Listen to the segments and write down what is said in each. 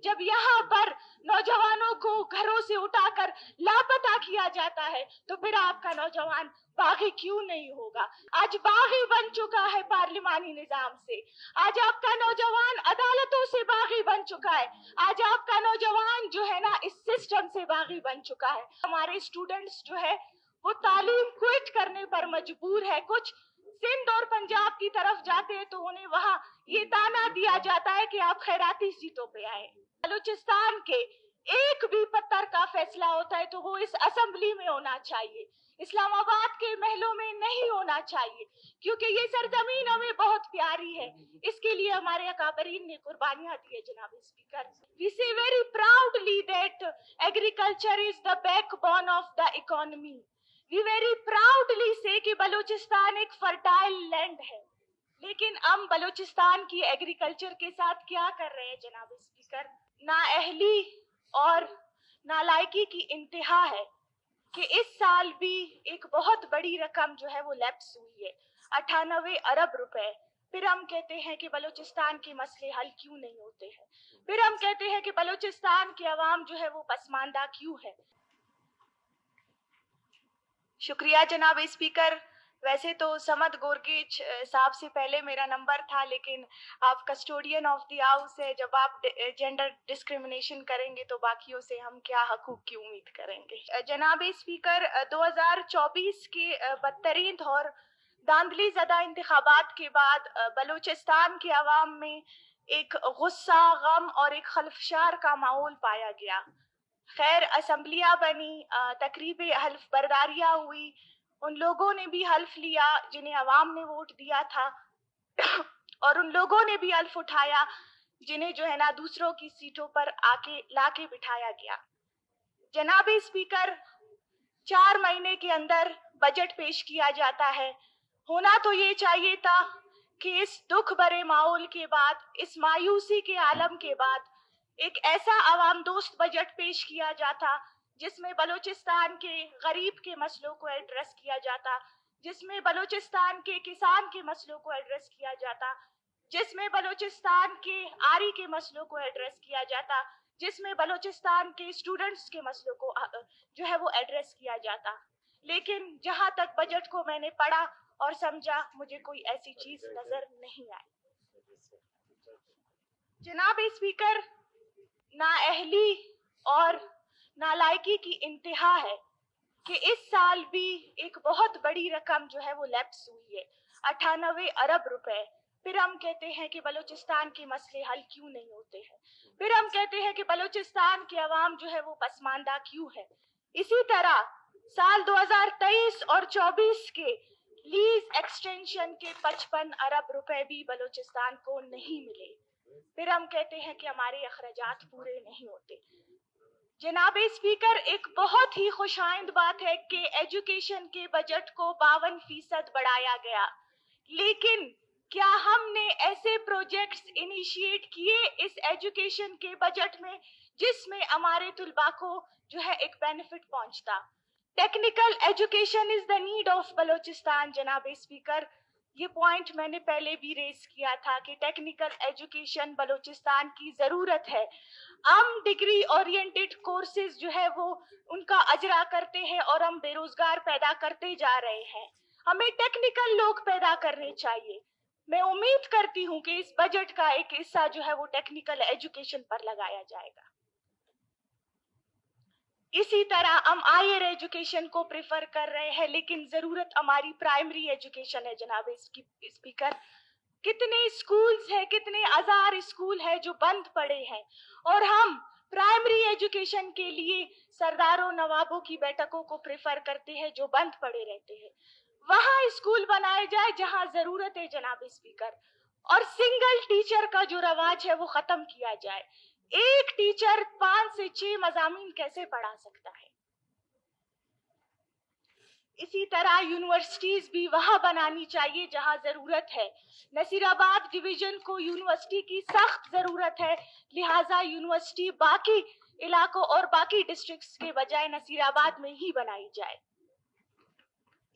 جب یہاں پر نوجوانوں کو گھروں سے اٹھا کر لاپتہ کیا جاتا ہے تو پھر آپ کا نوجوان باغی کیوں نہیں ہوگا؟ آج باغی بن چکا ہے پارلیمانی نظام سے، آج آپ کا نوجوان عدالتوں سے باغی بن چکا ہے، آج آپ کا نوجوان جو ہے نا اس سسٹم سے باغی بن چکا ہے۔ ہمارے اسٹوڈنٹس جو ہے وہ تعلیم کوئٹ کرنے پر مجبور ہے، کچھ سندھ اور پنجاب کی طرف جاتے ہیں تو انہیں وہاں یہ تانا دیا جاتا ہے کہ آپ خیراتی سیٹوں پہ آئیں۔ بلوچستان کے ایک بھی پتھر کا فیصلہ ہوتا ہے تو وہ اس اسمبلی میں ہونا چاہیے، اسلام آباد کے محلوں میں نہیں ہونا چاہیے، کیونکہ یہ سرزمین ہمیں بہت پیاری ہے، اس کے لیے ہمارے اکابرین نے قربانیاں دی ہے۔ جناب speaker, we say very proudly that agriculture is the backbone of the economy. We very proudly say کہ بلوچستان ایک فرٹائل لینڈ ہے، لیکن ہم بلوچستان کی ایگریکلچر کے ساتھ کیا کر رہے ہیں جناب اسپیکر؟ نااہلی اور نالائکی کی انتہا ہے کہ اس سال بھی ایک بہت بڑی رقم جو ہے وہ لیپس ہوئی ہے، 98 ارب روپے۔ پھر ہم کہتے ہیں کہ بلوچستان کے مسئلے حل کیوں نہیں ہوتے ہیں، پھر ہم کہتے ہیں کہ بلوچستان کی عوام جو ہے وہ پسماندہ کیوں ہے۔ شکریہ جناب اسپیکر۔ ویسے تو سمد گورگیچ صاحب سے پہلے میرا نمبر تھا، لیکن آپ کسٹوڈین آف دی ہاؤس ہے، جب آپ جینڈر ڈسکریمنیشن کریں گے تو باقیوں سے ہم کیا حقوق کی امید کریں گے؟ جناب اسپیکر، 2024 کے بدترین اور داندلی زدہ انتخابات کے بعد بلوچستان کے عوام میں ایک غصہ، غم اور ایک خلفشار کا ماحول پایا گیا۔ خیر اسمبلیاں بنی، تقریب حلف برداریاں ہوئی، ان لوگوں نے بھی حلف لیا جنہیں عوام نے ووٹ دیا تھا، اور ان لوگوں نے بھی حلف اٹھایا جنہیں جو ہے نا دوسروں کی سیٹوں پر لا کے بٹھایا گیا۔ جناب اسپیکر، 4 مہینے کے اندر بجٹ پیش کیا جاتا ہے، ہونا تو یہ چاہیے تھا کہ اس دکھ بھرے ماحول کے بعد، اس مایوسی کے عالم کے بعد ایک ایسا عوام دوست بجٹ پیش کیا جاتا جس میں بلوچستان کے غریب کے مسئلوں کو ایڈریس کیا جاتا، جس میں بلوچستان کے کسان کے مسئلوں کو ایڈریس کیا جاتا، جس میں بلوچستان کے آری کے مسئلوں کو ایڈریس کیا جاتا، جس میں بلوچستان کے اسٹوڈنٹس کے مسئلوں کو جو ہے وہ ایڈریس کیا جاتا۔ لیکن جہاں تک بجٹ کو میں نے پڑھا اور سمجھا، مجھے کوئی ایسی چیز نظر نہیں آئی۔ جناب اسپیکر، نااہلی اور نالائکی کی انتہا ہے کہ اس سال بھی ایک بہت بڑی رقم جو ہے وہ لیپس ہوئی ہے، 98 ارب روپے۔ پھر ہم کہتے ہیں کہ بلوچستان کے مسئلے حل کیوں نہیں ہوتے ہیں، پھر ہم کہتے ہیں کہ بلوچستان کی عوام جو ہے وہ پسماندہ کیوں ہے۔ اسی طرح سال 2023 اور 24 کے لیز ایکسٹینشن کے 55 ارب روپے بھی بلوچستان کو نہیں ملے، پھر ہم کہتے ہیں کہ ہمارے اخراجات پورے نہیں ہوتے۔ جناب اسپیکر، ایک بہت ہی خوش آئند بات ہے کہ ایجوکیشن کے بجٹ کو 52% بڑھایا گیا، لیکن کیا ہم نے ایسے پروجیکٹس انیشیٹ کیے اس ایجوکیشن کے بجٹ میں جس میں ہمارے طلباء کو جو ہے ایک بینیفٹ پہنچتا؟ Technical education is the need of Balochistan. جناب اسپیکر، یہ پوائنٹ میں نے پہلے بھی ریز کیا تھا کہ ٹیکنیکل ایجوکیشن بلوچستان کی ضرورت ہے۔ ہم ڈگری اورینٹڈ کورسز جو ہے وہ ان کا اجرا کرتے ہیں اور ہم بے روزگار پیدا کرتے جا رہے ہیں، ہمیں ٹیکنیکل لوگ پیدا کرنے چاہیے۔ میں امید کرتی ہوں کہ اس بجٹ کا ایک حصہ جو ہے وہ ٹیکنیکل ایجوکیشن پر لگایا جائے گا۔ اسی طرح ہم ہائر ایجوکیشن کو پریفر کر رہے ہیں، لیکن ضرورت ہماری پرائمری ایجوکیشن ہے۔ جناب اسپیکر، کتنے اسکولز ہیں، کتنے ہزار اسکول ہیں جو بند پڑے ہیں، اور ہم پرائمری ایجوکیشن کے لیے سرداروں نوابوں کی بیٹھکوں کو پریفر کرتے ہیں جو بند پڑے رہتے ہیں۔ وہاں اسکول بنائے جائے جہاں ضرورت ہے جناب اسپیکر، اور سنگل ٹیچر کا جو رواج ہے وہ ختم کیا جائے۔ ایک ٹیچر 5 سے 6 مضامین کیسے پڑھا سکتا ہے؟ اسی طرح یونیورسٹیز بھی وہاں بنانی چاہیے جہاں ضرورت ہے۔ نصیر آباد ڈویژن کو یونیورسٹی کی سخت ضرورت ہے، لہٰذا یونیورسٹی باقی علاقوں اور باقی ڈسٹرکٹس کے بجائے نصیر آباد میں ہی بنائی جائے۔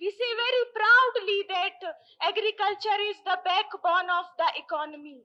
we say very proudly that agriculture is the backbone of the economy.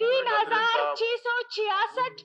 3,666